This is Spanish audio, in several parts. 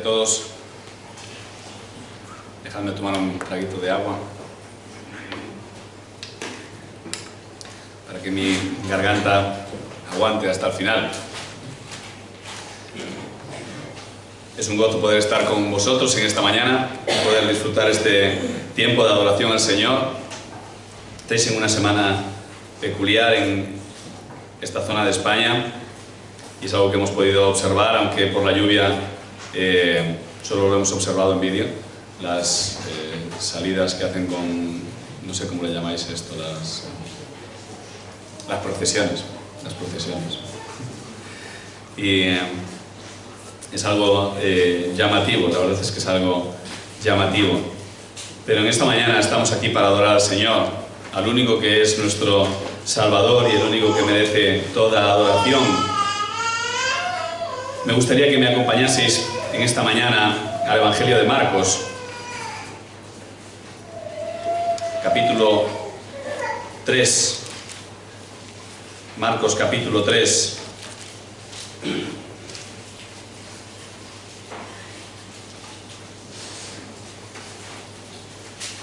a todos. Dejadme tomar un traguito de agua para que mi garganta aguante hasta el final. Es un gozo poder estar con vosotros en esta mañana y poder disfrutar este tiempo de adoración al Señor. Estáis en una semana peculiar en esta zona de España y es algo que hemos podido observar, aunque por la lluvia solo lo hemos observado en vídeo. Las salidas que hacen con, no sé cómo le llamáis esto, las procesiones. Y es algo llamativo, la verdad es que es algo llamativo. Pero en esta mañana estamos aquí para adorar al Señor, al único que es nuestro Salvador y el único que merece toda adoración. Me gustaría que me acompañaseis en esta mañana al Evangelio de Marcos, capítulo 3. Marcos capítulo 3.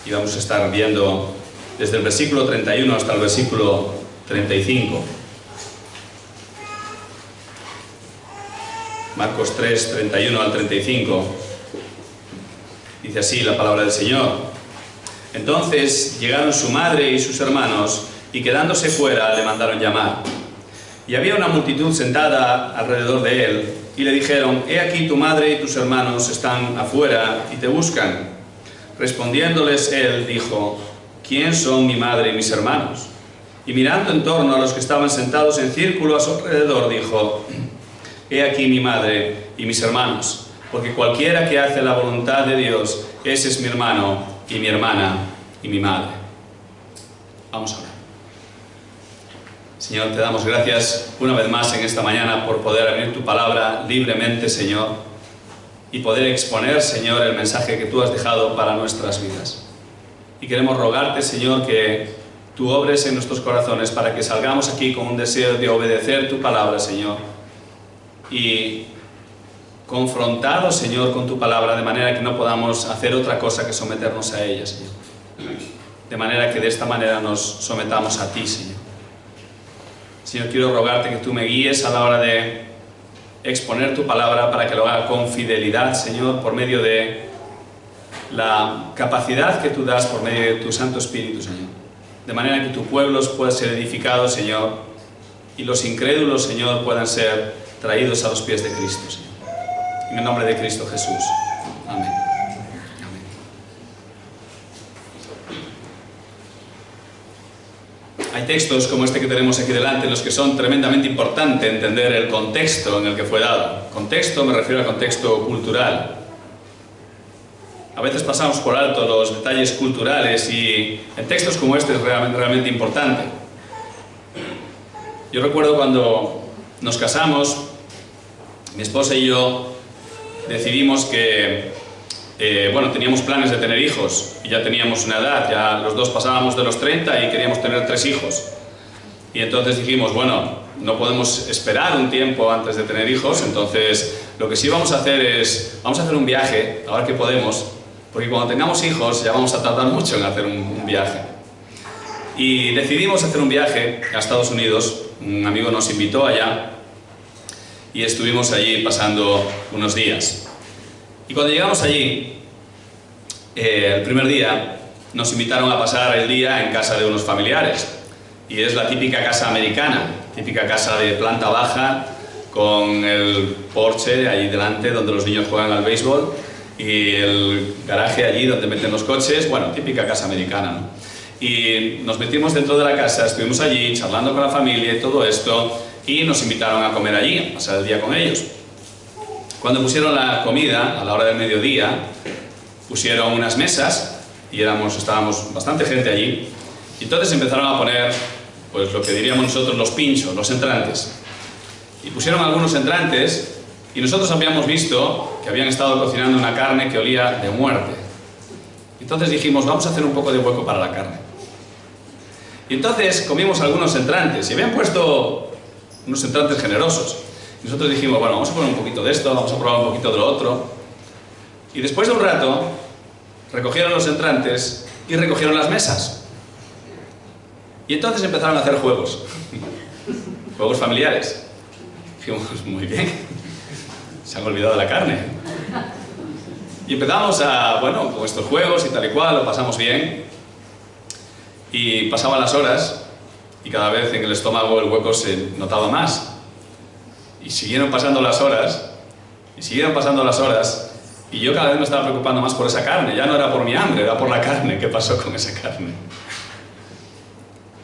Y vamos a estar viendo desde el versículo 31 hasta el versículo 35. Marcos 3, 31 al 35. Dice así la palabra del Señor. Entonces llegaron su madre y sus hermanos, y quedándose fuera le mandaron llamar. Y había una multitud sentada alrededor de él, y le dijeron: He aquí tu madre y tus hermanos están afuera y te buscan. Respondiéndoles él dijo: ¿Quién son mi madre y mis hermanos? Y mirando en torno a los que estaban sentados en círculo a su alrededor, dijo: He aquí mi madre y mis hermanos, porque cualquiera que hace la voluntad de Dios, ese es mi hermano y mi hermana y mi madre. Vamos a orar. Señor, te damos gracias una vez más en esta mañana por poder abrir tu palabra libremente, Señor, y poder exponer, Señor, el mensaje que tú has dejado para nuestras vidas. Y queremos rogarte, Señor, que tú obres en nuestros corazones para que salgamos aquí con un deseo de obedecer tu palabra, Señor, y confrontados, Señor, con tu palabra, de manera que no podamos hacer otra cosa que someternos a ella, Señor. De manera que de esta manera nos sometamos a ti, Señor. Señor, quiero rogarte que tú me guíes a la hora de exponer tu palabra para que lo haga con fidelidad, Señor, por medio de la capacidad que tú das por medio de tu Santo Espíritu, Señor. De manera que tu pueblo pueda ser edificado, Señor, y los incrédulos, Señor, puedan ser traídos a los pies de Cristo, Señor. En el nombre de Cristo Jesús. Amén. Hay textos como este que tenemos aquí delante en los que son tremendamente importante entender el contexto en el que fue dado. Contexto, me refiero al contexto cultural. A veces pasamos por alto los detalles culturales y en textos como este es realmente importante. Yo recuerdo cuando nos casamos, mi esposa y yo decidimos que teníamos planes de tener hijos y ya teníamos una edad, ya los dos pasábamos de los 30 y queríamos tener 3 hijos. Y entonces dijimos, bueno, no podemos esperar un tiempo antes de tener hijos, entonces lo que sí vamos a hacer es, vamos a hacer un viaje, ahora que podemos, porque cuando tengamos hijos ya vamos a tardar mucho en hacer un viaje. Y decidimos hacer un viaje a Estados Unidos, un amigo nos invitó allá y estuvimos allí pasando unos días. Y cuando llegamos allí, el primer día, nos invitaron a pasar el día en casa de unos familiares. Y es la típica casa americana, típica casa de planta baja, con el porche allí delante donde los niños juegan al béisbol, y el garaje allí donde meten los coches, bueno, típica casa americana, ¿no? Y nos metimos dentro de la casa, estuvimos allí charlando con la familia y todo esto, y nos invitaron a comer allí, a pasar el día con ellos. Cuando pusieron la comida, a la hora del mediodía, pusieron unas mesas y estábamos bastante gente allí. Y entonces empezaron a poner, pues lo que diríamos nosotros, los pinchos, los entrantes. Y pusieron algunos entrantes y nosotros habíamos visto que habían estado cocinando una carne que olía de muerte. Entonces dijimos, vamos a hacer un poco de hueco para la carne. Y entonces comimos algunos entrantes y habían puesto unos entrantes generosos. Nosotros dijimos, bueno, vamos a poner un poquito de esto, vamos a probar un poquito de lo otro. Y después de un rato, recogieron los entrantes y recogieron las mesas. Y entonces empezaron a hacer juegos. Juegos familiares. Dijimos, muy bien, se han olvidado de la carne. Y empezamos a, bueno, con estos juegos y tal y cual, lo pasamos bien. Y pasaban las horas y cada vez en el estómago el hueco se notaba más. Y siguieron pasando las horas, y yo cada vez me estaba preocupando más por esa carne. Ya no era por mi hambre, era por la carne. ¿Qué pasó con esa carne?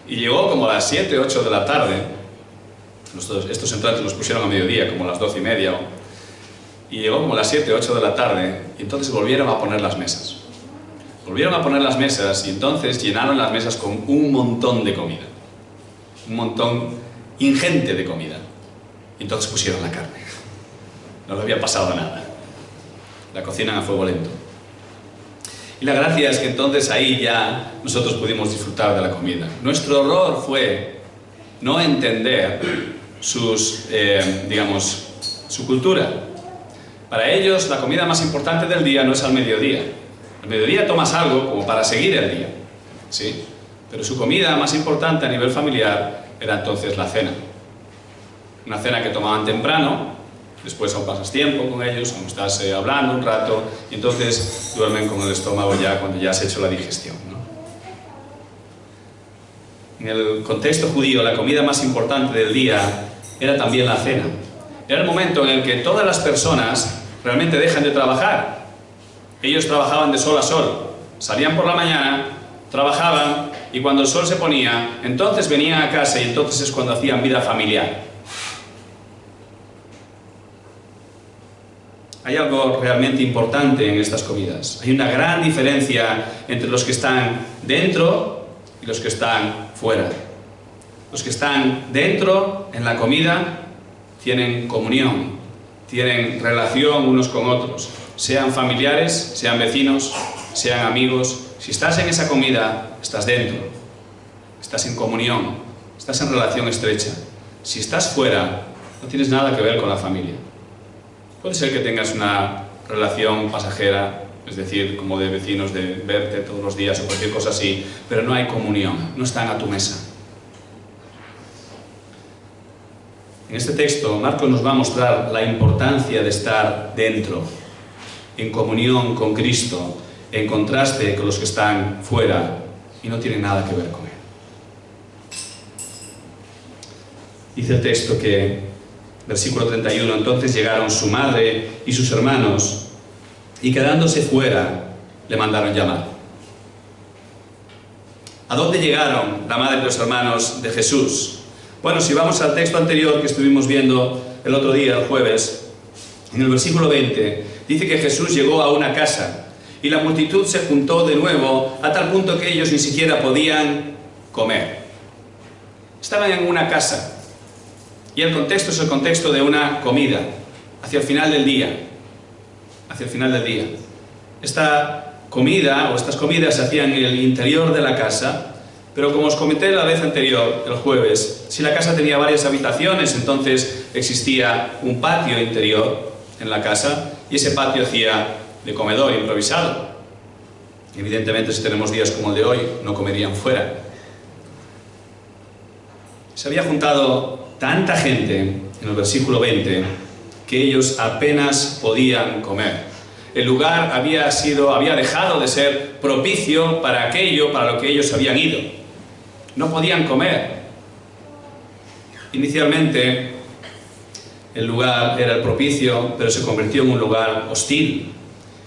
Y llegó como a las 7, 8 de la tarde. Estos entrantes los pusieron a mediodía, como a las 12:30. Y llegó como a las 7, 8 de la tarde, y entonces volvieron a poner las mesas. Volvieron a poner las mesas, y entonces llenaron las mesas con un montón de comida. Un montón ingente de comida. Y entonces pusieron la carne. No le había pasado nada. La cocinan a fuego lento. Y la gracia es que entonces ahí ya nosotros pudimos disfrutar de la comida. Nuestro error fue no entender su cultura. Para ellos la comida más importante del día no es al mediodía. Al mediodía tomas algo como para seguir el día, ¿sí? Pero su comida más importante a nivel familiar era entonces la cena. Una cena que tomaban temprano, después aún pasas tiempo con ellos, aún estás hablando un rato, y entonces duermen con el estómago ya cuando ya has hecho la digestión, ¿no? En el contexto judío, la comida más importante del día era también la cena. Era el momento en el que todas las personas realmente dejan de trabajar. Ellos trabajaban de sol a sol. Salían por la mañana, trabajaban, y cuando el sol se ponía, entonces venían a casa, y entonces es cuando hacían vida familiar. Hay algo realmente importante en estas comidas. Hay una gran diferencia entre los que están dentro y los que están fuera. Los que están dentro, en la comida, tienen comunión, tienen relación unos con otros, sean familiares, sean vecinos, sean amigos. Si estás en esa comida, estás dentro, estás en comunión, estás en relación estrecha. Si estás fuera, no tienes nada que ver con la familia. Puede ser que tengas una relación pasajera, es decir, como de vecinos, de verte todos los días o cualquier cosa así, pero no hay comunión, no están a tu mesa. En este texto, Marcos nos va a mostrar la importancia de estar dentro, en comunión con Cristo, en contraste con los que están fuera y no tienen nada que ver con Él. Dice el texto que, versículo 31, entonces llegaron su madre y sus hermanos, y quedándose fuera, le mandaron llamar. ¿A dónde llegaron la madre y los hermanos de Jesús? Bueno, si vamos al texto anterior que estuvimos viendo el otro día, el jueves, en el versículo 20, dice que Jesús llegó a una casa, y la multitud se juntó de nuevo, a tal punto que ellos ni siquiera podían comer. Estaban en una casa, y el contexto es el contexto de una comida, hacia el final del día. Hacia el final del día. Esta comida, o estas comidas, se hacían en el interior de la casa, pero como os comenté la vez anterior, el jueves, si la casa tenía varias habitaciones, entonces existía un patio interior en la casa, y ese patio hacía de comedor improvisado. Evidentemente, si tenemos días como el de hoy, no comerían fuera. Se había juntado tanta gente, en el versículo 20, que ellos apenas podían comer. El lugar había dejado de ser propicio para aquello para lo que ellos habían ido. No podían comer. Inicialmente, el lugar era el propicio, pero se convirtió en un lugar hostil.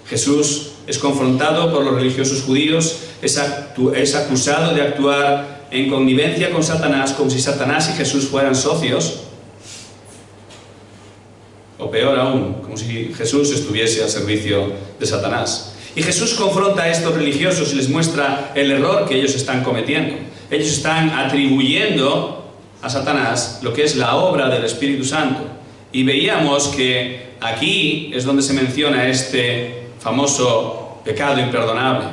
Jesús es confrontado por los religiosos judíos, es acusado de actuar en connivencia con Satanás, como si Satanás y Jesús fueran socios, o peor aún, como si Jesús estuviese al servicio de Satanás. Y Jesús confronta a estos religiosos y les muestra el error que ellos están cometiendo. Ellos están atribuyendo a Satanás lo que es la obra del Espíritu Santo. Y veíamos que aquí es donde se menciona este famoso pecado imperdonable.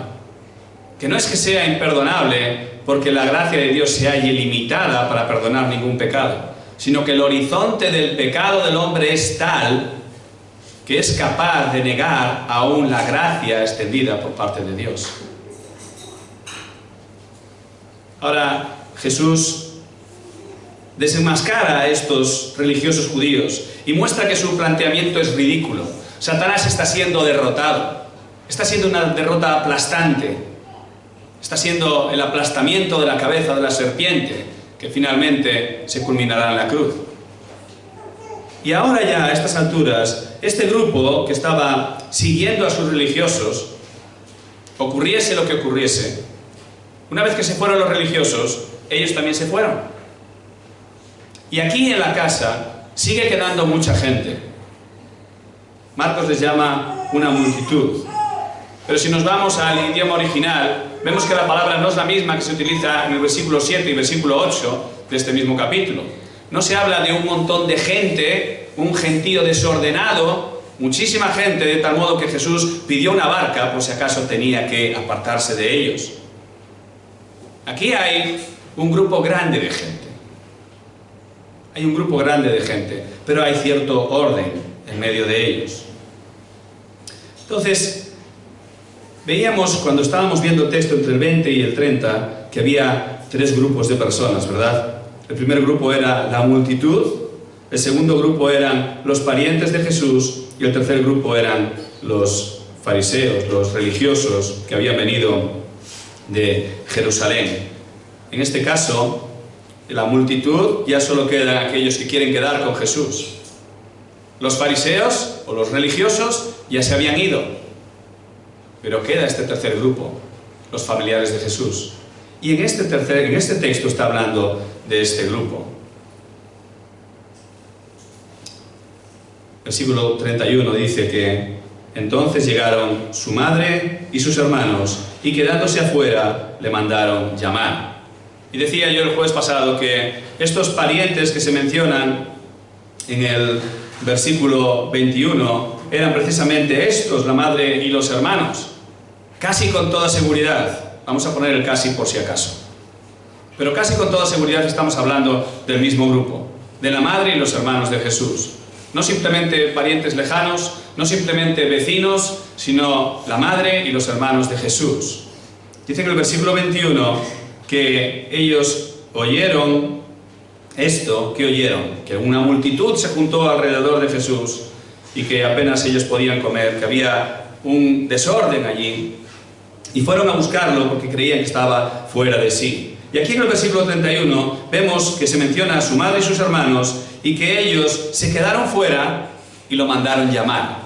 Que no es que sea imperdonable porque la gracia de Dios se halle limitada para perdonar ningún pecado, sino que el horizonte del pecado del hombre es tal que es capaz de negar aún la gracia extendida por parte de Dios. Ahora, Jesús desenmascara a estos religiosos judíos y muestra que su planteamiento es ridículo. Satanás está siendo derrotado. Está siendo una derrota aplastante. Está siendo el aplastamiento de la cabeza de la serpiente, que finalmente se culminará en la cruz. Y ahora ya, a estas alturas, este grupo que estaba siguiendo a sus religiosos, ocurriese lo que ocurriese, una vez que se fueron los religiosos, ellos también se fueron. Y aquí en la casa sigue quedando mucha gente. Marcos les llama una multitud. Pero si nos vamos al idioma original, vemos que la palabra no es la misma que se utiliza en el versículo 7 y versículo 8 de este mismo capítulo. No se habla de un montón de gente, un gentío desordenado, muchísima gente, de tal modo que Jesús pidió una barca por si acaso tenía que apartarse de ellos. Aquí hay un grupo grande de gente. Hay un grupo grande de gente, pero hay cierto orden en medio de ellos. Entonces, veíamos cuando estábamos viendo el texto entre el 20 y el 30 que había tres grupos de personas, ¿verdad? El primer grupo era la multitud, el segundo grupo eran los parientes de Jesús y el tercer grupo eran los fariseos, los religiosos que habían venido de Jerusalén. En este caso, la multitud ya solo quedan aquellos que quieren quedar con Jesús. Los fariseos o los religiosos ya se habían ido, pero queda este tercer grupo, los familiares de Jesús. Y en este texto está hablando de este grupo. Versículo 31 dice que entonces llegaron su madre y sus hermanos, y quedándose afuera le mandaron llamar. Y decía yo el jueves pasado que estos parientes que se mencionan en el versículo 21 eran precisamente estos, la madre y los hermanos. Casi con toda seguridad, vamos a poner el casi por si acaso, pero casi con toda seguridad estamos hablando del mismo grupo, de la madre y los hermanos de Jesús. No simplemente parientes lejanos, no simplemente vecinos, sino la madre y los hermanos de Jesús. Dice en el versículo 21 que ellos oyeron esto. ¿Qué oyeron? Que una multitud se juntó alrededor de Jesús y que apenas ellos podían comer, que había un desorden allí, y fueron a buscarlo porque creían que estaba fuera de sí. Y aquí en el versículo 31 vemos que se menciona a su madre y sus hermanos y que ellos se quedaron fuera y lo mandaron llamar.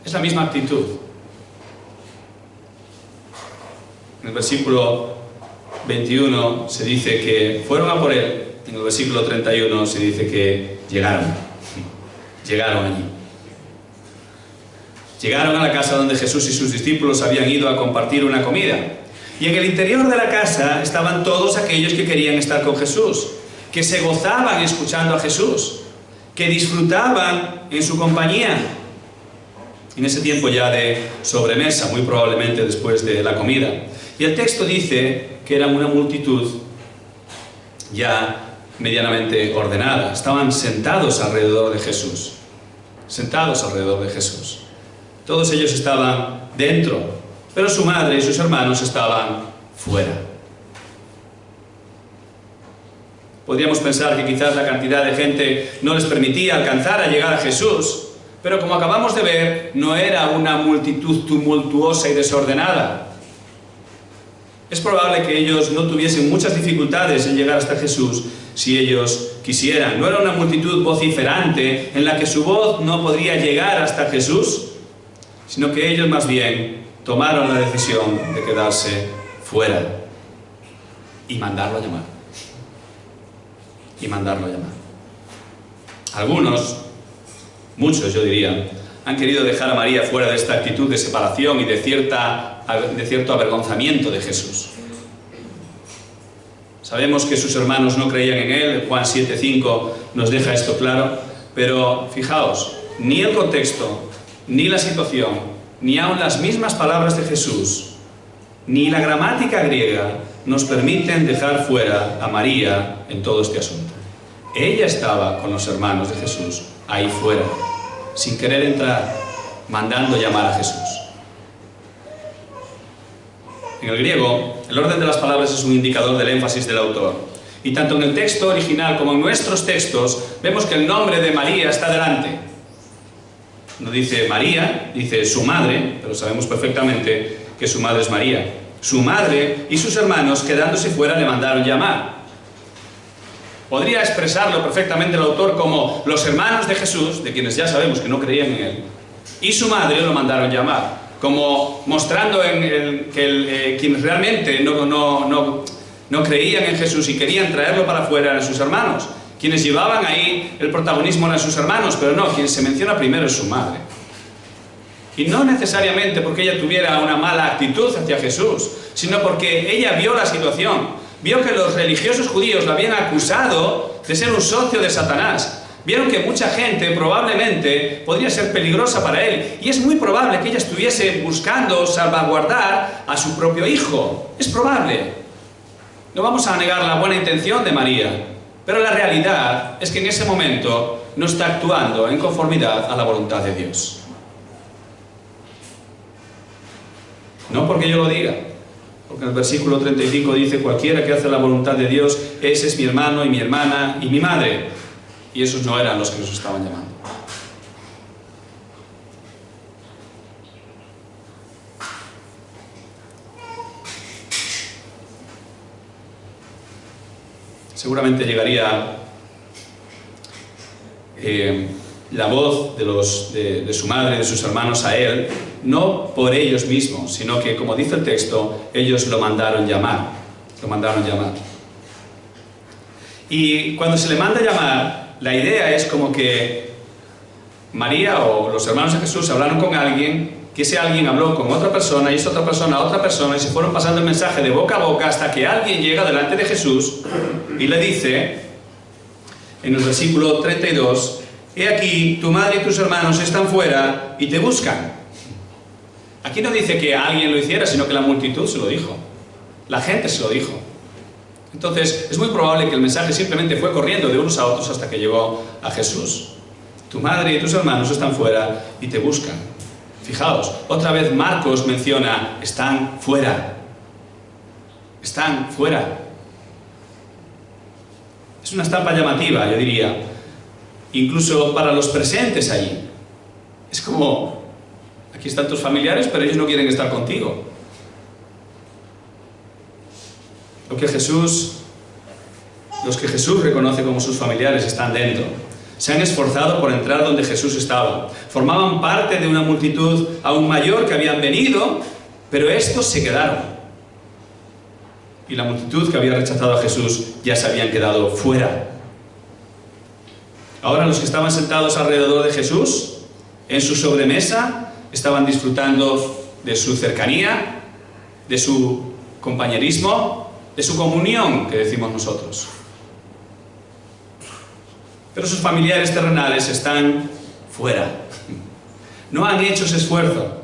Es la misma actitud. En el versículo 21 se dice que fueron a por él. En el versículo 31 se dice que llegaron allí. Llegaron a la casa donde Jesús y sus discípulos habían ido a compartir una comida. Y en el interior de la casa estaban todos aquellos que querían estar con Jesús, que se gozaban escuchando a Jesús, que disfrutaban en su compañía. En ese tiempo ya de sobremesa, muy probablemente después de la comida. Y el texto dice que era una multitud ya medianamente ordenada. Estaban sentados alrededor de Jesús. Sentados alrededor de Jesús. Todos ellos estaban dentro, pero su madre y sus hermanos estaban fuera. Podríamos pensar que quizás la cantidad de gente no les permitía alcanzar a llegar a Jesús, pero como acabamos de ver, no era una multitud tumultuosa y desordenada. Es probable que ellos no tuviesen muchas dificultades en llegar hasta Jesús si ellos quisieran. No era una multitud vociferante en la que su voz no podría llegar hasta Jesús, sino que ellos más bien tomaron la decisión de quedarse fuera y mandarlo a llamar. Algunos, muchos yo diría, han querido dejar a María fuera de esta actitud de separación y de cierto avergonzamiento de Jesús. Sabemos que sus hermanos no creían en él, Juan 7:5 nos deja esto claro, pero fijaos, ni el contexto, ni la situación, ni aun las mismas palabras de Jesús, ni la gramática griega nos permiten dejar fuera a María en todo este asunto. Ella estaba con los hermanos de Jesús ahí fuera. sin querer entrar, mandando llamar a Jesús. En el griego, el orden de las palabras es un indicador del énfasis del autor. Y tanto en el texto original como en nuestros textos, vemos que el nombre de María está delante. No dice María, dice su madre, pero sabemos perfectamente que su madre es María. Su madre y sus hermanos, quedándose fuera, le mandaron llamar. Podría expresarlo perfectamente el autor como los hermanos de Jesús, de quienes ya sabemos que no creían en él, y su madre lo mandaron llamar, como mostrando que quienes realmente no creían en Jesús y querían traerlo para afuera eran sus hermanos. Quienes llevaban ahí el protagonismo eran sus hermanos, pero no, quien se menciona primero es su madre. Y no necesariamente porque ella tuviera una mala actitud hacia Jesús, sino porque ella vio la situación, vio que los religiosos judíos la habían acusado de ser un socio de Satanás. Vieron que mucha gente probablemente podría ser peligrosa para él, y es muy probable que ella estuviese buscando salvaguardar a su propio hijo. Es probable. No vamos a negar la buena intención de María, pero la realidad es que en ese momento no está actuando en conformidad a la voluntad de Dios. No porque yo lo diga, porque en el versículo 35 dice: cualquiera que hace la voluntad de Dios, ese es mi hermano y mi hermana y mi madre. Y esos no eran los que nos estaban llamando. Seguramente llegaría la voz de su madre y de sus hermanos a él, no por ellos mismos, sino que, como dice el texto, ellos lo mandaron llamar. Lo mandaron llamar. Y cuando se le manda llamar, la idea es como que María o los hermanos de Jesús hablaron con alguien, que ese alguien habló con otra persona, y esa otra persona a otra persona, y se fueron pasando el mensaje de boca a boca hasta que alguien llega delante de Jesús y le dice, en el versículo 32, «He aquí, tu madre y tus hermanos están fuera y te buscan». Aquí no dice que alguien lo hiciera, sino que la multitud se lo dijo. La gente se lo dijo. Entonces, es muy probable que el mensaje simplemente fue corriendo de unos a otros hasta que llegó a Jesús. Tu madre y tus hermanos están fuera y te buscan. Fijaos, otra vez Marcos menciona, están fuera. Están fuera. Es una estampa llamativa, yo diría, incluso para los presentes allí. Es como, aquí están tus familiares, pero ellos no quieren estar contigo. Los que Jesús reconoce como sus familiares están dentro. Se han esforzado por entrar donde Jesús estaba. Formaban parte de una multitud aún mayor que habían venido, pero estos se quedaron. Y la multitud que había rechazado a Jesús ya se habían quedado fuera. Ahora los que estaban sentados alrededor de Jesús, en su sobremesa, estaban disfrutando de su cercanía, de su compañerismo, de su comunión, que decimos nosotros. Pero sus familiares terrenales están fuera. No han hecho ese esfuerzo.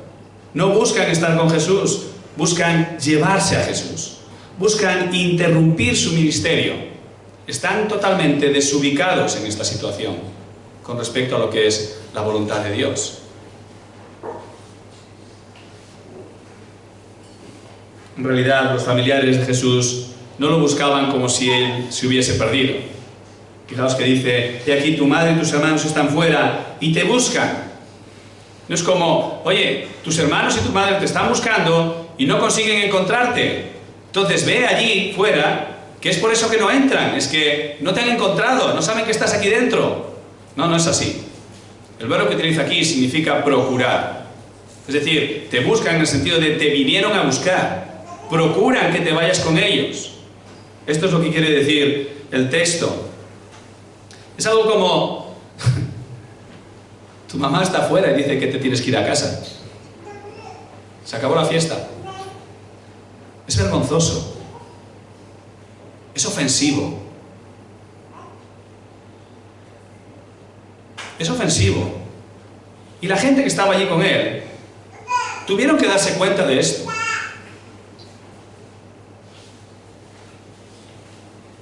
No buscan estar con Jesús, buscan llevarse a Jesús. Buscan interrumpir su ministerio. Están totalmente desubicados en esta situación con respecto a lo que es la voluntad de Dios. En realidad, los familiares de Jesús no lo buscaban como si él se hubiese perdido. Fijaos que dice, «He aquí tu madre y tus hermanos están fuera y te buscan». No es como, oye, tus hermanos y tu madre te están buscando y no consiguen encontrarte. Entonces ve allí fuera, que es por eso que no entran, es que no te han encontrado, no saben que estás aquí dentro. No, no es así. El verbo que utiliza aquí significa procurar. Es decir, te buscan en el sentido de te vinieron a buscar. Procuran que te vayas con ellos. Esto es lo que quiere decir el texto. Es algo como, tu mamá está afuera y dice que te tienes que ir a casa. Se acabó la fiesta. Es vergonzoso. Es ofensivo. Es ofensivo. Y la gente que estaba allí con él tuvieron que darse cuenta de esto.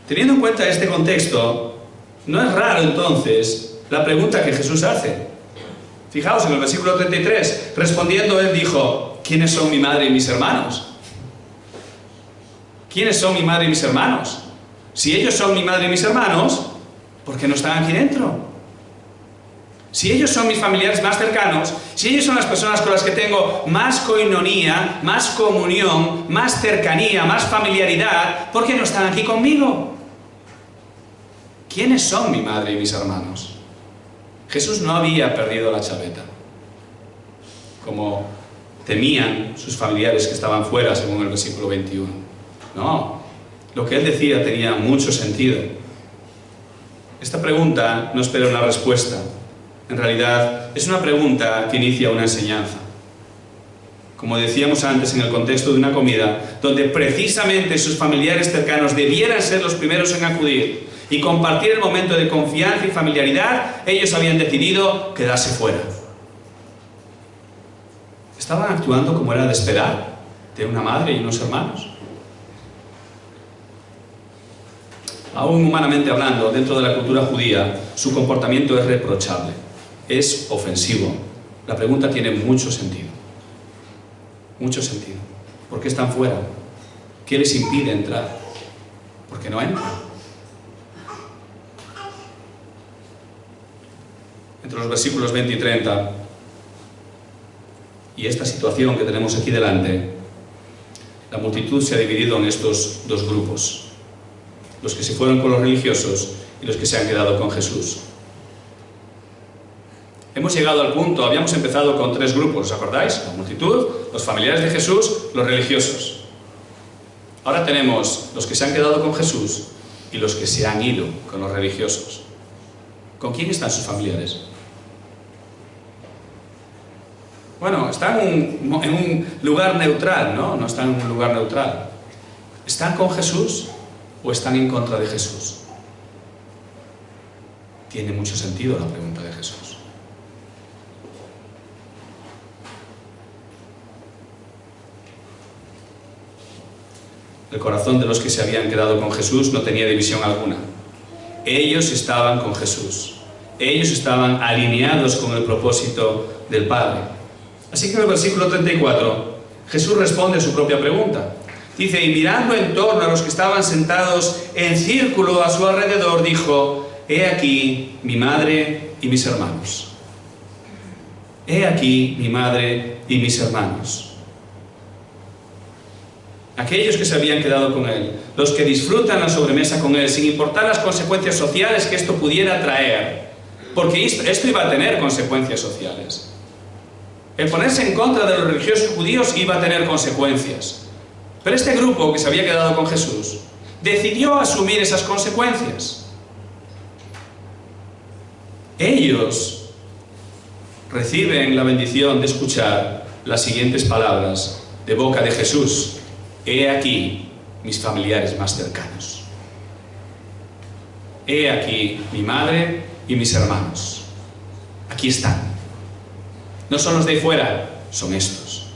Teniendo en cuenta este contexto, no es raro entonces la pregunta que Jesús hace. Fijaos en el versículo 33, respondiendo él dijo, ¿quiénes son mi madre y mis hermanos? ¿Quiénes son mi madre y mis hermanos? Si ellos son mi madre y mis hermanos, ¿por qué no están aquí dentro? Si ellos son mis familiares más cercanos, si ellos son las personas con las que tengo más coinonía, más comunión, más cercanía, más familiaridad, ¿por qué no están aquí conmigo? ¿Quiénes son mi madre y mis hermanos? Jesús no había perdido la chaveta, como temían sus familiares que estaban fuera, según el versículo 21. No, lo que él decía tenía mucho sentido. Esta pregunta no espera una respuesta. En realidad, es una pregunta que inicia una enseñanza. Como decíamos antes, en el contexto de una comida, donde precisamente sus familiares cercanos debieran ser los primeros en acudir y compartir el momento de confianza y familiaridad, ellos habían decidido quedarse fuera. Estaban actuando como era de esperar de una madre y unos hermanos. Aún humanamente hablando, dentro de la cultura judía, su comportamiento es reprochable, es ofensivo. La pregunta tiene mucho sentido. Mucho sentido. ¿Por qué están fuera? ¿Qué les impide entrar? ¿Por qué no entran? Entre los versículos 20 y 30, y esta situación que tenemos aquí delante, la multitud se ha dividido en estos dos grupos. Los que se fueron con los religiosos y los que se han quedado con Jesús. Hemos llegado al punto, habíamos empezado con tres grupos, ¿os acordáis? La multitud, los familiares de Jesús, los religiosos. Ahora tenemos los que se han quedado con Jesús y los que se han ido con los religiosos. ¿Con quién están sus familiares? Bueno, están en un lugar neutral, ¿no? No están en un lugar neutral. ¿Están con Jesús o están en contra de Jesús? Tiene mucho sentido la pregunta de Jesús. El corazón de los que se habían quedado con Jesús no tenía división alguna. Ellos estaban con Jesús. Ellos estaban alineados con el propósito del Padre. Así que en el versículo 34, Jesús responde a su propia pregunta. Dice, y mirando en torno a los que estaban sentados en círculo a su alrededor, dijo, he aquí mi madre y mis hermanos. He aquí mi madre y mis hermanos. Aquellos que se habían quedado con él, los que disfrutan la sobremesa con él, sin importar las consecuencias sociales que esto pudiera traer, porque esto iba a tener consecuencias sociales. El ponerse en contra de los religiosos judíos iba a tener consecuencias. Pero este grupo que se había quedado con Jesús decidió asumir esas consecuencias. Ellos reciben la bendición de escuchar las siguientes palabras de boca de Jesús. He aquí mis familiares más cercanos. He aquí mi madre y mis hermanos. Aquí están. No son los de ahí fuera, son estos.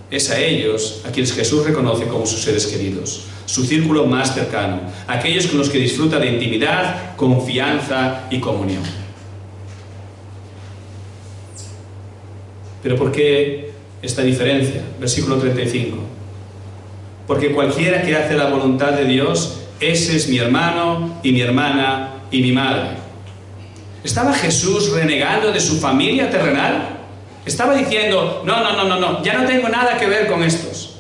Es a ellos a quienes Jesús reconoce como sus seres queridos, su círculo más cercano, aquellos con los que disfruta de intimidad, confianza y comunión. ¿Pero por qué esta diferencia? Versículo 35. Porque cualquiera que hace la voluntad de Dios, ese es mi hermano y mi hermana y mi madre. ¿Estaba Jesús renegando de su familia terrenal? Estaba diciendo, no, ya no tengo nada que ver con estos.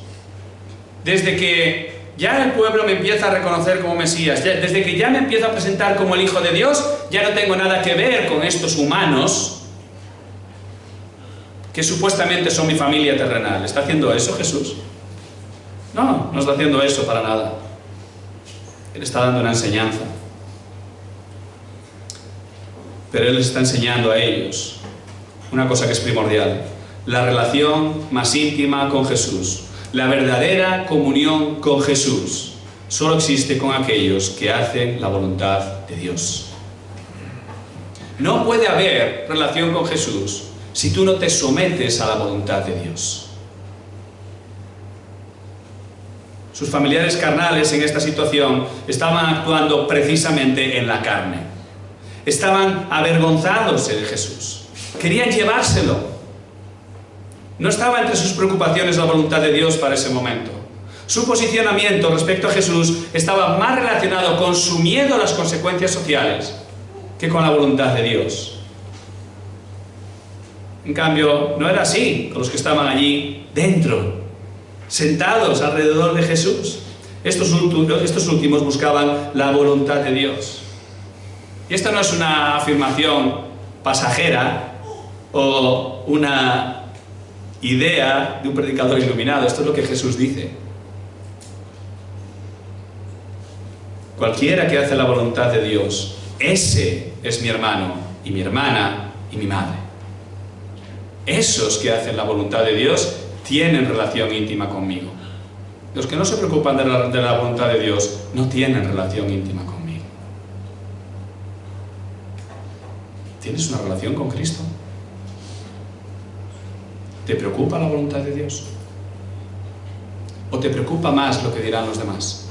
Desde que ya el pueblo me empieza a reconocer como Mesías, desde que ya me empiezo a presentar como el Hijo de Dios, ya no tengo nada que ver con estos humanos que supuestamente son mi familia terrenal. ¿Está haciendo eso Jesús? No, no está haciendo eso para nada. Él está dando una enseñanza. Pero Él les está enseñando a ellos una cosa que es primordial: la relación más íntima con Jesús, la verdadera comunión con Jesús, solo existe con aquellos que hacen la voluntad de Dios. No puede haber relación con Jesús si tú no te sometes a la voluntad de Dios. Sus familiares carnales en esta situación estaban actuando precisamente en la carne. estaban avergonzándose de Jesús. Querían llevárselo. No estaba entre sus preocupaciones la voluntad de Dios para ese momento. Su posicionamiento respecto a Jesús estaba más relacionado con su miedo a las consecuencias sociales que con la voluntad de Dios. En cambio, no era así con los que estaban allí dentro, sentados alrededor de Jesús. Estos últimos buscaban la voluntad de Dios. Y esta no es una afirmación pasajera o una idea de un predicador iluminado. Esto es lo que Jesús dice. Cualquiera que hace la voluntad de Dios, ese es mi hermano y mi hermana y mi madre. Esos que hacen la voluntad de Dios tienen relación íntima conmigo. Los que no se preocupan de la voluntad de Dios no tienen relación íntima conmigo. ¿Tienes una relación con Cristo? ¿Te preocupa la voluntad de Dios? ¿O te preocupa más lo que dirán los demás?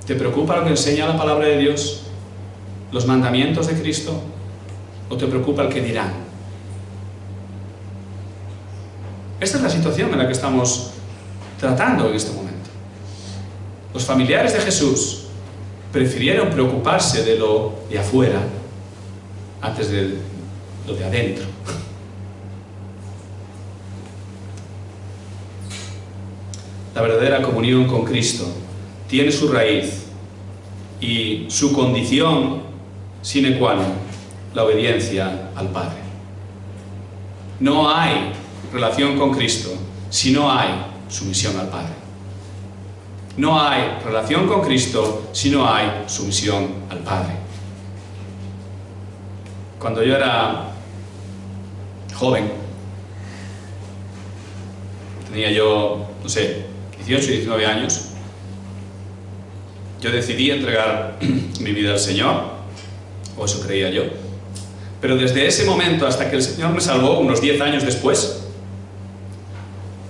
¿Te preocupa lo que enseña la palabra de Dios? ¿Los mandamientos de Cristo? ¿O te preocupa el que dirán? Esta es la situación en la que estamos tratando en este momento. Los familiares de Jesús prefirieron preocuparse de lo de afuera antes de lo de adentro. La verdadera comunión con Cristo tiene su raíz y su condición sine qua non, la obediencia al Padre. No hay relación con Cristo si no hay sumisión al Padre. No hay relación con Cristo si no hay sumisión al Padre. Cuando yo era joven, tenía yo, 18 y 19 años, yo decidí entregar mi vida al Señor, o eso creía yo. Pero desde ese momento hasta que el Señor me salvó, unos 10 años después,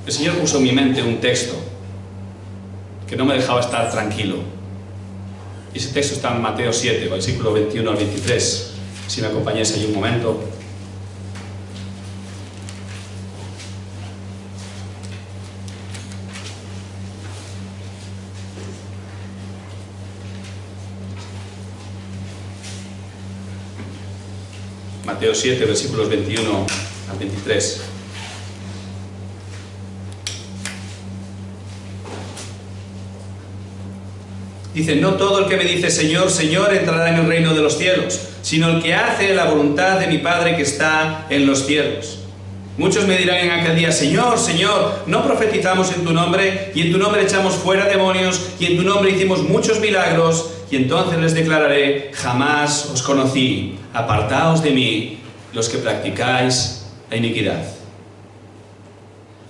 el Señor puso en mi mente un texto que no me dejaba estar tranquilo. Y ese texto está en Mateo 7, versículo 21 al 23. Si me acompañáis allí un momento. Mateo 7, versículos 21 al 23. Dice: no todo el que me dice Señor, Señor entrará en el reino de los cielos, sino el que hace la voluntad de mi Padre que está en los cielos. Muchos me dirán en aquel día: Señor, Señor, ¿no profetizamos en tu nombre? Y en tu nombre echamos fuera demonios, y en tu nombre hicimos muchos milagros. Y entonces les declararé: jamás os conocí, apartaos de mí, los que practicáis la iniquidad.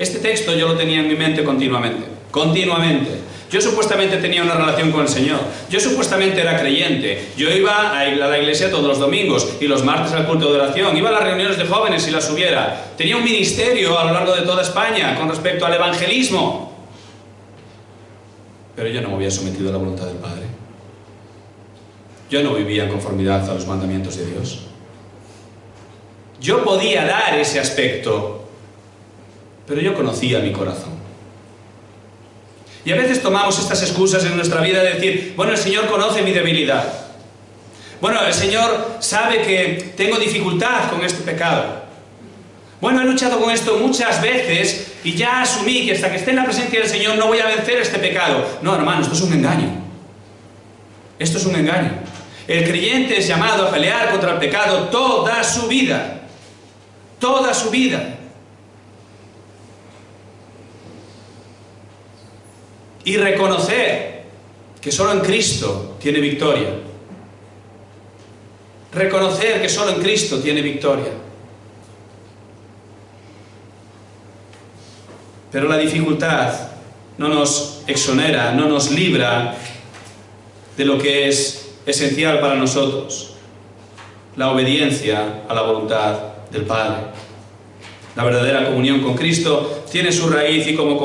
Este texto yo lo tenía en mi mente continuamente. Yo supuestamente tenía una relación con el Señor. Yo supuestamente era creyente. Yo iba a la iglesia todos los domingos y los martes al culto de oración. Iba a las reuniones de jóvenes si las hubiera. Tenía un ministerio a lo largo de toda España con respecto al evangelismo. Pero yo no me había sometido a la voluntad del Padre. Yo no vivía en conformidad a los mandamientos de Dios. Yo podía dar ese aspecto, pero yo conocía mi corazón. Y a veces tomamos estas excusas en nuestra vida de decir: bueno, el Señor conoce mi debilidad. Bueno, el Señor sabe que tengo dificultad con este pecado. Bueno, he luchado con esto muchas veces y ya asumí que hasta que esté en la presencia del Señor no voy a vencer este pecado. No, hermano, esto es un engaño. Esto es un engaño. El creyente es llamado a pelear contra el pecado toda su vida. Toda su vida. Y reconocer que solo en Cristo tiene victoria. Reconocer que solo en Cristo tiene victoria. Pero la dificultad no nos exonera, no nos libra de lo que es esencial para nosotros: la obediencia a la voluntad del Padre. La verdadera comunión con Cristo tiene su raíz y como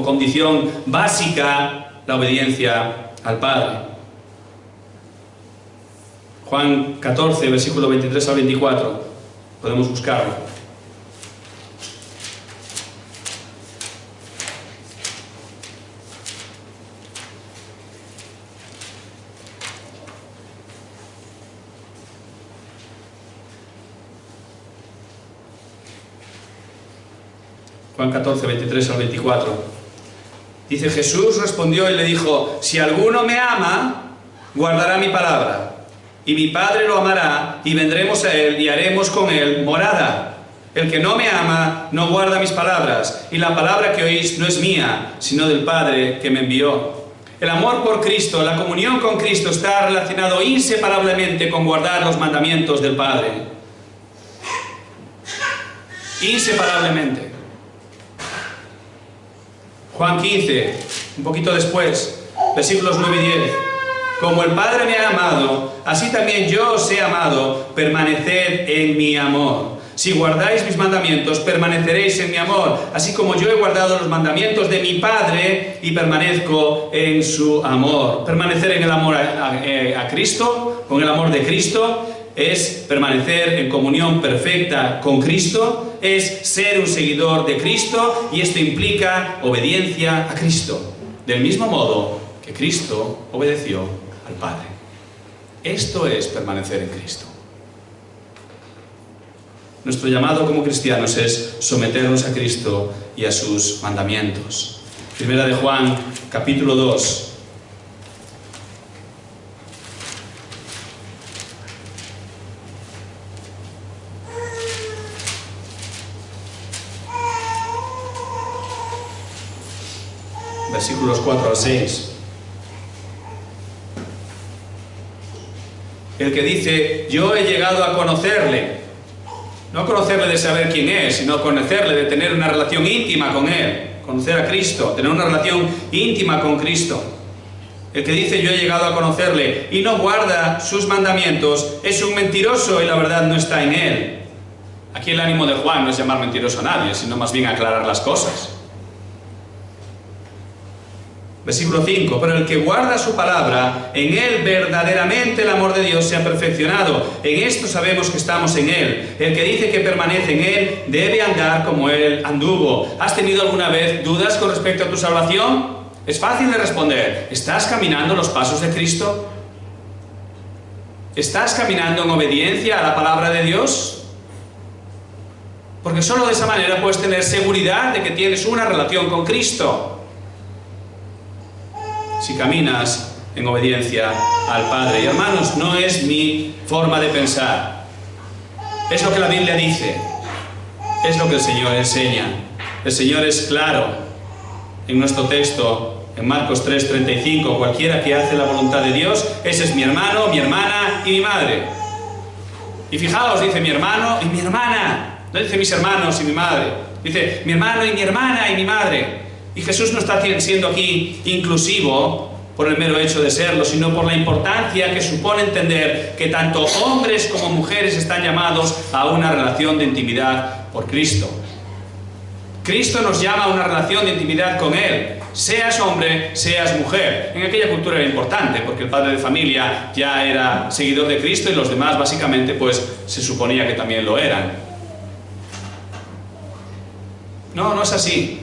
condición básica la obediencia al Padre. Juan 14, versículo 23 al 24. Podemos buscarlo. Juan 14, 23 al 24. Dice: Jesús respondió y le dijo: si alguno me ama, guardará mi palabra, y mi Padre lo amará, y vendremos a él y haremos con él morada. El que no me ama no guarda mis palabras, y la palabra que oís no es mía, sino del Padre que me envió. El amor por Cristo, la comunión con Cristo, está relacionado inseparablemente con guardar los mandamientos del Padre. Inseparablemente. Juan 15, un poquito después, versículos 9 y 10. Como el Padre me ha amado, así también yo os he amado, permaneced en mi amor. Si guardáis mis mandamientos, permaneceréis en mi amor, así como yo he guardado los mandamientos de mi Padre y permanezco en su amor. Permanecer en el amor a Cristo, con el amor de Cristo, es permanecer en comunión perfecta con Cristo, es ser un seguidor de Cristo, y esto implica obediencia a Cristo, del mismo modo que Cristo obedeció al Padre. Esto es permanecer en Cristo. Nuestro llamado como cristianos es someternos a Cristo y a sus mandamientos. Primera de Juan, capítulo 2. Versículos 4 al 6. El que dice: yo he llegado a conocerle, no conocerle de saber quién es, sino conocerle, de tener una relación íntima con él, conocer a Cristo, tener una relación íntima con Cristo. El que dice: yo he llegado a conocerle, y no guarda sus mandamientos, es un mentiroso, y la verdad no está en él. Aquí el ánimo de Juan no es llamar mentiroso a nadie, sino más bien aclarar las cosas. Versículo 5. Pero el que guarda su palabra, en él verdaderamente el amor de Dios se ha perfeccionado. En esto sabemos que estamos en él. El que dice que permanece en él debe andar como él anduvo. ¿Has tenido alguna vez dudas con respecto a tu salvación? Es fácil de responder. ¿Estás caminando los pasos de Cristo? ¿Estás caminando en obediencia a la palabra de Dios? Porque solo de esa manera puedes tener seguridad de que tienes una relación con Cristo. Si caminas en obediencia al Padre. Y hermanos, no es mi forma de pensar. Es lo que la Biblia dice. Es lo que el Señor enseña. El Señor es claro en nuestro texto, en Marcos 3:35. Cualquiera que hace la voluntad de Dios, ese es mi hermano, mi hermana y mi madre. Y fijaos, dice mi hermano y mi hermana. No dice mis hermanos y mi madre. Dice mi hermano y mi hermana y mi madre. Y Jesús no está siendo aquí inclusivo por el mero hecho de serlo, sino por la importancia que supone entender que tanto hombres como mujeres están llamados a una relación de intimidad por Cristo. Cristo nos llama a una relación de intimidad con Él, seas hombre, seas mujer. En aquella cultura era importante, porque el padre de familia ya era seguidor de Cristo y los demás básicamente pues se suponía que también lo eran. No, no es así.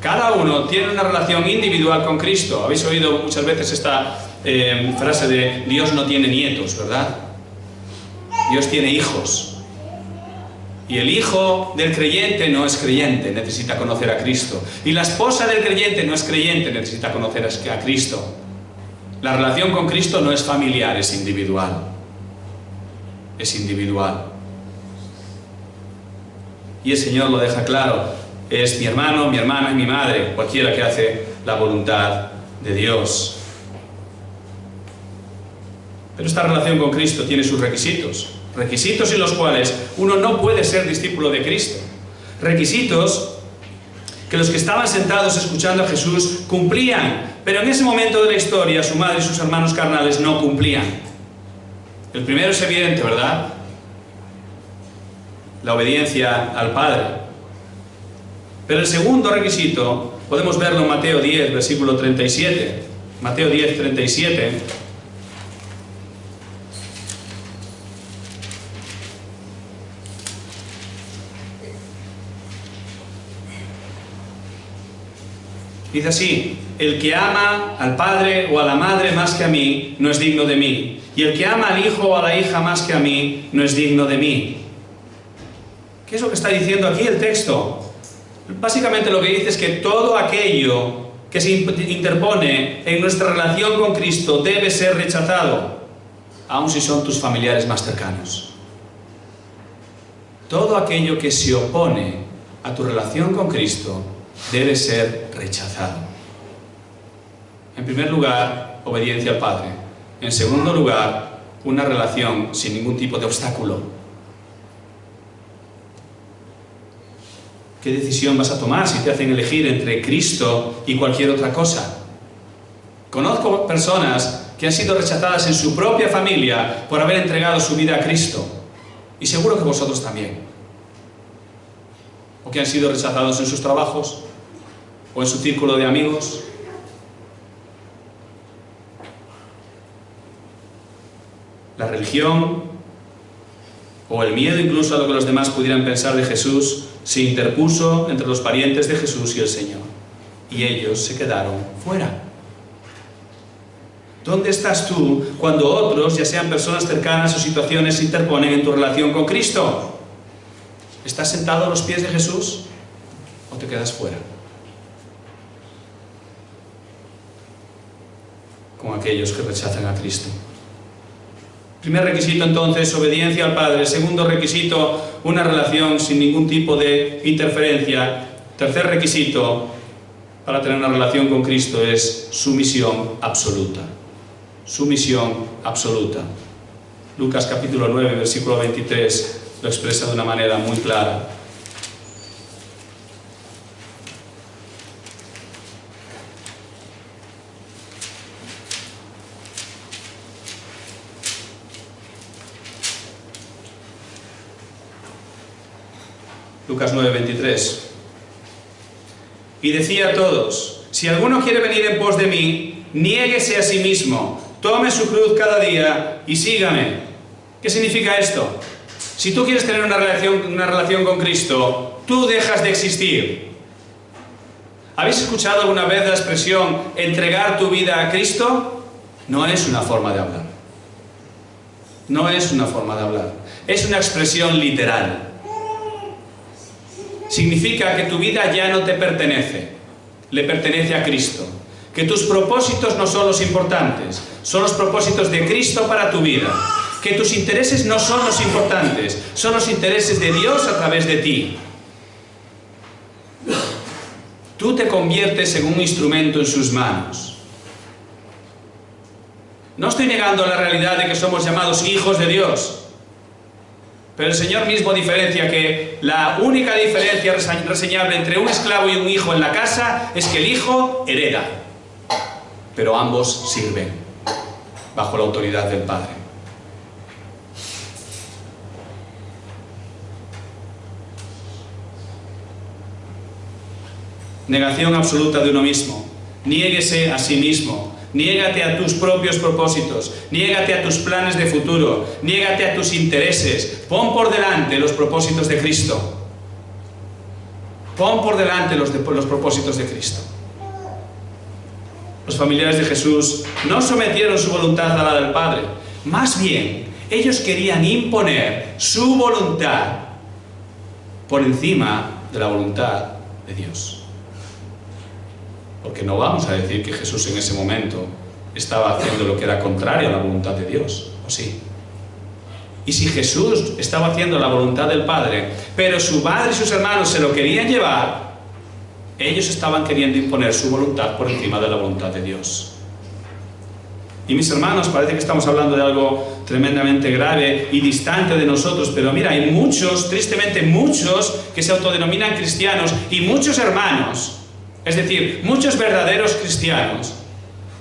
Cada uno tiene una relación individual con Cristo. Habéis oído muchas veces esta frase de Dios no tiene nietos, ¿verdad? Dios tiene hijos. Y el hijo del creyente no es creyente, necesita conocer a Cristo. Y la esposa del creyente no es creyente, necesita conocer a Cristo. La relación con Cristo no es familiar, es individual. Es individual. Y el Señor lo deja claro. Es mi hermano, mi hermana y mi madre, cualquiera que hace la voluntad de Dios. Pero esta relación con Cristo tiene sus requisitos. Requisitos en los cuales uno no puede ser discípulo de Cristo. Requisitos que los que estaban sentados escuchando a Jesús cumplían, pero en ese momento de la historia su madre y sus hermanos carnales no cumplían. El primero es evidente, ¿verdad? La obediencia al Padre. Pero el segundo requisito, podemos verlo en Mateo 10, versículo 37. Mateo 10, 37. Dice así: el que ama al padre o a la madre más que a mí, no es digno de mí. Y el que ama al hijo o a la hija más que a mí, no es digno de mí. ¿Qué es lo que está diciendo aquí el texto? Básicamente lo que dice es que todo aquello que se interpone en nuestra relación con Cristo debe ser rechazado, aun si son tus familiares más cercanos. Todo aquello que se opone a tu relación con Cristo debe ser rechazado. En primer lugar, obediencia al Padre. En segundo lugar, una relación sin ningún tipo de obstáculo. ¿Qué decisión vas a tomar si te hacen elegir entre Cristo y cualquier otra cosa? Conozco personas que han sido rechazadas en su propia familia por haber entregado su vida a Cristo. Y seguro que vosotros también. O que han sido rechazados en sus trabajos, o en su círculo de amigos. La religión, o el miedo incluso a lo que los demás pudieran pensar de Jesús, se interpuso entre los parientes de Jesús y el Señor. Y ellos se quedaron fuera. ¿Dónde estás tú cuando otros, ya sean personas cercanas o situaciones, se interponen en tu relación con Cristo? ¿Estás sentado a los pies de Jesús o te quedas fuera? Con aquellos que rechazan a Cristo. Primer requisito entonces, obediencia al Padre. Segundo requisito, una relación sin ningún tipo de interferencia. Tercer requisito para tener una relación con Cristo es sumisión absoluta. Sumisión absoluta. Lucas capítulo 9, versículo 23 lo expresa de una manera muy clara. Lucas 9, 23. Y decía a todos: si alguno quiere venir en pos de mí, niéguese a sí mismo, tome su cruz cada día y sígame. ¿Qué significa esto? Si tú quieres tener una relación con Cristo, tú dejas de existir. ¿Habéis escuchado alguna vez la expresión entregar tu vida a Cristo? No es una forma de hablar. No es una forma de hablar. Es una expresión literal. Significa que tu vida ya no te pertenece, le pertenece a Cristo. Que tus propósitos no son los importantes, son los propósitos de Cristo para tu vida. Que tus intereses no son los importantes, son los intereses de Dios a través de ti. Tú te conviertes en un instrumento en sus manos. No estoy negando la realidad de que somos llamados hijos de Dios. Pero el Señor mismo diferencia que la única diferencia reseñable entre un esclavo y un hijo en la casa es que el hijo hereda, pero ambos sirven bajo la autoridad del Padre. Negación absoluta de uno mismo. Niéguese a sí mismo. Niégate a tus propios propósitos, niégate a tus planes de futuro, niégate a tus intereses, pon por delante los propósitos de Cristo. Pon por delante los propósitos de Cristo. Los familiares de Jesús no sometieron su voluntad a la del Padre, más bien, ellos querían imponer su voluntad por encima de la voluntad de Dios. Porque no vamos a decir que Jesús en ese momento estaba haciendo lo que era contrario a la voluntad de Dios, ¿o sí? Y si Jesús estaba haciendo la voluntad del Padre, pero su padre y sus hermanos se lo querían llevar, ellos estaban queriendo imponer su voluntad por encima de la voluntad de Dios. Y mis hermanos, parece que estamos hablando de algo tremendamente grave y distante de nosotros, pero mira, hay muchos, tristemente muchos, que se autodenominan cristianos y muchos hermanos, es decir, muchos verdaderos cristianos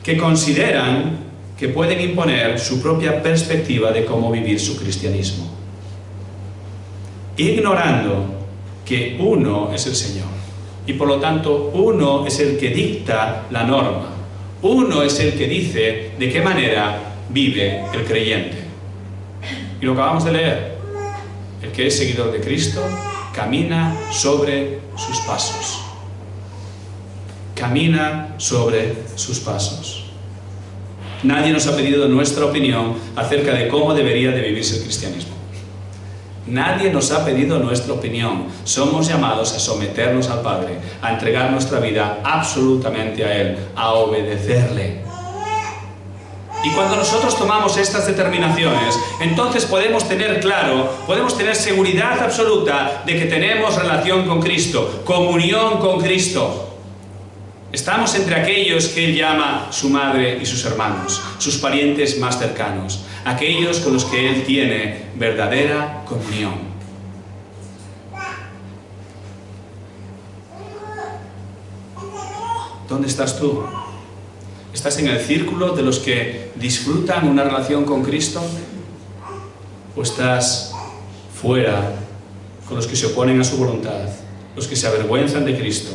que consideran que pueden imponer su propia perspectiva de cómo vivir su cristianismo, ignorando que uno es el Señor y por lo tanto uno es el que dicta la norma, uno es el que dice de qué manera vive el creyente. Y lo acabamos de leer: el que es seguidor de Cristo camina sobre sus pasos. camina sobre sus pasos. Nadie nos ha pedido nuestra opinión acerca de cómo debería de vivirse el cristianismo. Nadie nos ha pedido nuestra opinión. Somos llamados a someternos al Padre, a entregar nuestra vida absolutamente a Él, a obedecerle. Y cuando nosotros tomamos estas determinaciones, entonces podemos tener claro, podemos tener seguridad absoluta de que tenemos relación con Cristo, comunión con Cristo. Estamos entre aquellos que Él llama su madre y sus hermanos, sus parientes más cercanos, aquellos con los que Él tiene verdadera comunión. ¿Dónde estás tú? ¿Estás en el círculo de los que disfrutan una relación con Cristo? ¿O estás fuera con los que se oponen a su voluntad, los que se avergüenzan de Cristo,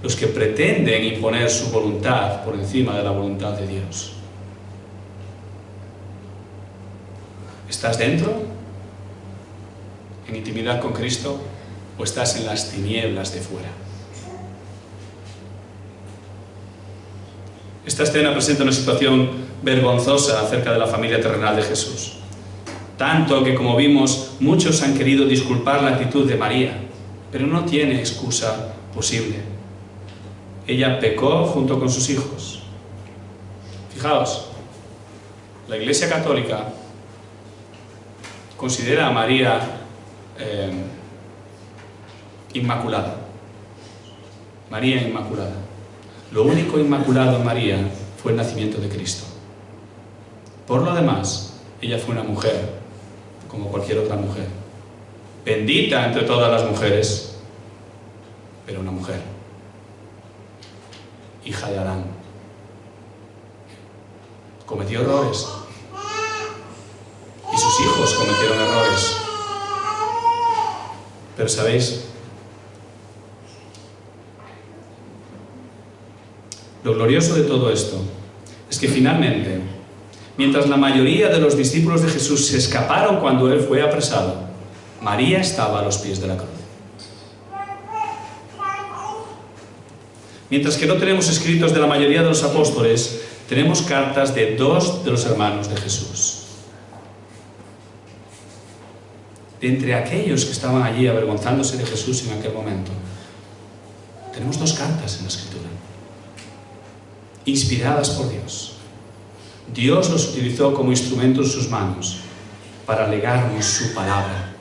los que pretenden imponer su voluntad por encima de la voluntad de Dios? ¿Estás dentro, en intimidad con Cristo, o estás en las tinieblas de fuera? Esta escena presenta una situación vergonzosa acerca de la familia terrenal de Jesús. Tanto que, como vimos, muchos han querido disculpar la actitud de María, pero no tiene excusa posible. Ella pecó junto con sus hijos. Fijaos, la Iglesia Católica considera a María inmaculada. María inmaculada. Lo único inmaculado en María fue el nacimiento de Cristo. Por lo demás, ella fue una mujer, como cualquier otra mujer. Bendita entre todas las mujeres, pero una mujer. Hija de Adán. Cometió errores. Y sus hijos cometieron errores. Pero ¿sabéis? Lo glorioso de todo esto es que finalmente, mientras la mayoría de los discípulos de Jesús se escaparon cuando Él fue apresado, María estaba a los pies de la cruz. Mientras que no tenemos escritos de la mayoría de los apóstoles, tenemos cartas de 2 de los hermanos de Jesús. De entre aquellos que estaban allí avergonzándose de Jesús en aquel momento, tenemos 2 cartas en la Escritura, inspiradas por Dios. Dios los utilizó como instrumentos en sus manos para legarnos su palabra.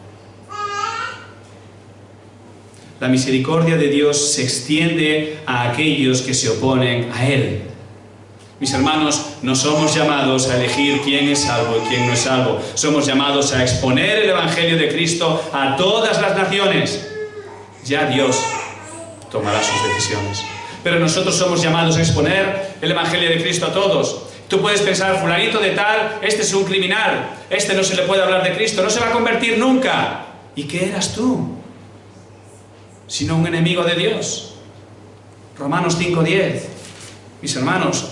La misericordia de Dios se extiende a aquellos que se oponen a Él. Mis hermanos, no somos llamados a elegir quién es salvo y quién no es salvo. Somos llamados a exponer el Evangelio de Cristo a todas las naciones. Ya Dios tomará sus decisiones. Pero nosotros somos llamados a exponer el Evangelio de Cristo a todos. Tú puedes pensar, fulanito de tal, este es un criminal, este no se le puede hablar de Cristo, no se va a convertir nunca. ¿Y qué eras tú? Sino un enemigo de Dios. Romanos 5:10. Mis hermanos,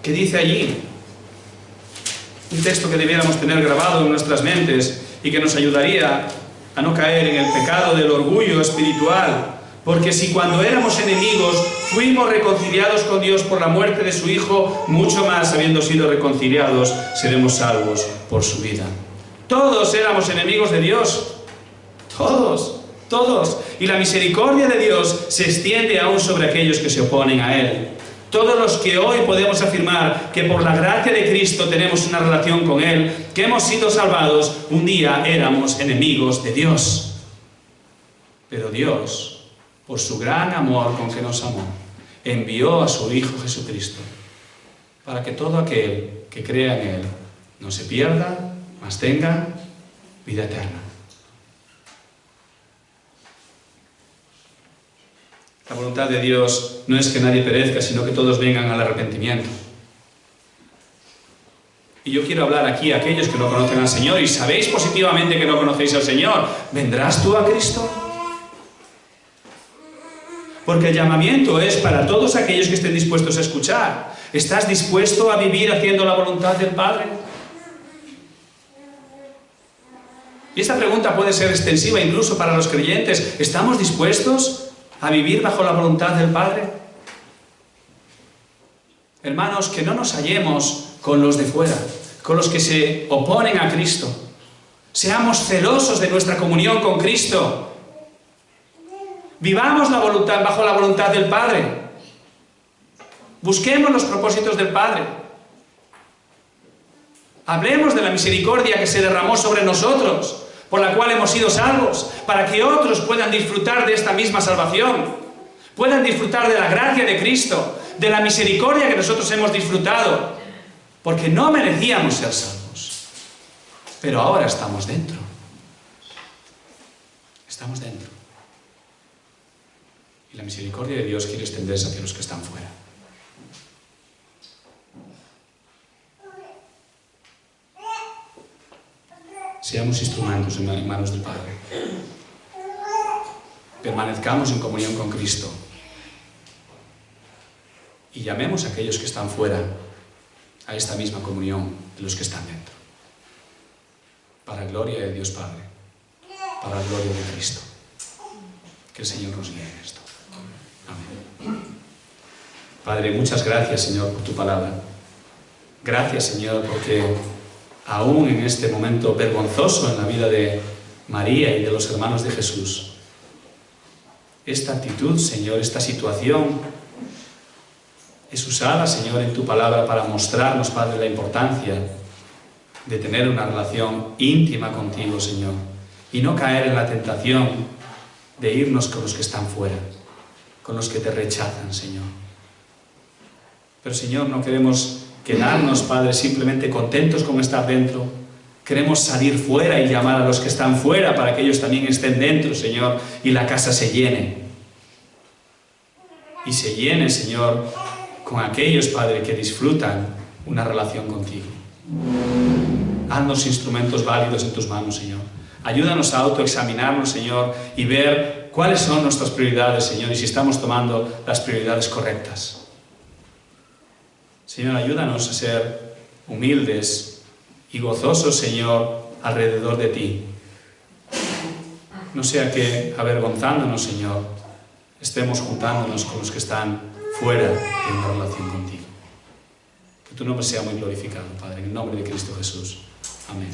¿qué dice allí? Un texto que debiéramos tener grabado en nuestras mentes y que nos ayudaría a no caer en el pecado del orgullo espiritual. Porque si cuando éramos enemigos fuimos reconciliados con Dios por la muerte de su Hijo, mucho más, habiendo sido reconciliados, seremos salvos por su vida. Todos éramos enemigos de Dios. Todos. Y la misericordia de Dios se extiende aún sobre aquellos que se oponen a Él. Todos los que hoy podemos afirmar que por la gracia de Cristo tenemos una relación con Él, que hemos sido salvados, un día éramos enemigos de Dios. Pero Dios, por su gran amor con que nos amó, envió a su Hijo Jesucristo, para que todo aquel que crea en Él no se pierda, mas tenga vida eterna. La voluntad de Dios no es que nadie perezca, sino que todos vengan al arrepentimiento. Y yo quiero hablar aquí a aquellos que no conocen al Señor y sabéis positivamente que no conocéis al Señor. ¿Vendrás tú a Cristo? Porque el llamamiento es para todos aquellos que estén dispuestos a escuchar. ¿Estás dispuesto a vivir haciendo la voluntad del Padre? Y esta pregunta puede ser extensiva incluso para los creyentes. ¿Estamos dispuestos a vivir bajo la voluntad del Padre? Hermanos, que no nos hallemos con los de fuera, con los que se oponen a Cristo. Seamos celosos de nuestra comunión con Cristo. Vivamos bajo la voluntad del Padre. Busquemos los propósitos del Padre. Hablemos de la misericordia que se derramó sobre nosotros, por la cual hemos sido salvos, para que otros puedan disfrutar de esta misma salvación, puedan disfrutar de la gracia de Cristo, de la misericordia que nosotros hemos disfrutado, porque no merecíamos ser salvos, pero ahora estamos dentro. Estamos dentro. Y la misericordia de Dios quiere extenderse hacia los que están fuera. Seamos instrumentos en manos del Padre. Permanezcamos en comunión con Cristo. Y llamemos a aquellos que están fuera a esta misma comunión de los que están dentro. Para la gloria de Dios Padre. Para la gloria de Cristo. Que el Señor nos guíe en esto. Amén. Padre, muchas gracias, Señor, por tu palabra. Gracias, Señor, porque aún en este momento vergonzoso en la vida de María y de los hermanos de Jesús, esta actitud, Señor, esta situación es usada, Señor, en tu palabra para mostrarnos, Padre, la importancia de tener una relación íntima contigo, Señor, y no caer en la tentación de irnos con los que están fuera, con los que te rechazan, Señor. Pero, Señor, no queremos quedarnos, Padre, simplemente contentos con estar dentro. Queremos salir fuera y llamar a los que están fuera para que ellos también estén dentro, Señor, y la casa se llene. Y se llene, Señor, con aquellos, Padre, que disfrutan una relación contigo. Haznos instrumentos válidos en tus manos, Señor. Ayúdanos a autoexaminarnos, Señor, y ver cuáles son nuestras prioridades, Señor, y si estamos tomando las prioridades correctas. Señor, ayúdanos a ser humildes y gozosos, Señor, alrededor de ti. No sea que, avergonzándonos, Señor, estemos juntándonos con los que están fuera de una relación contigo. Que tu nombre sea muy glorificado, Padre, en el nombre de Cristo Jesús. Amén.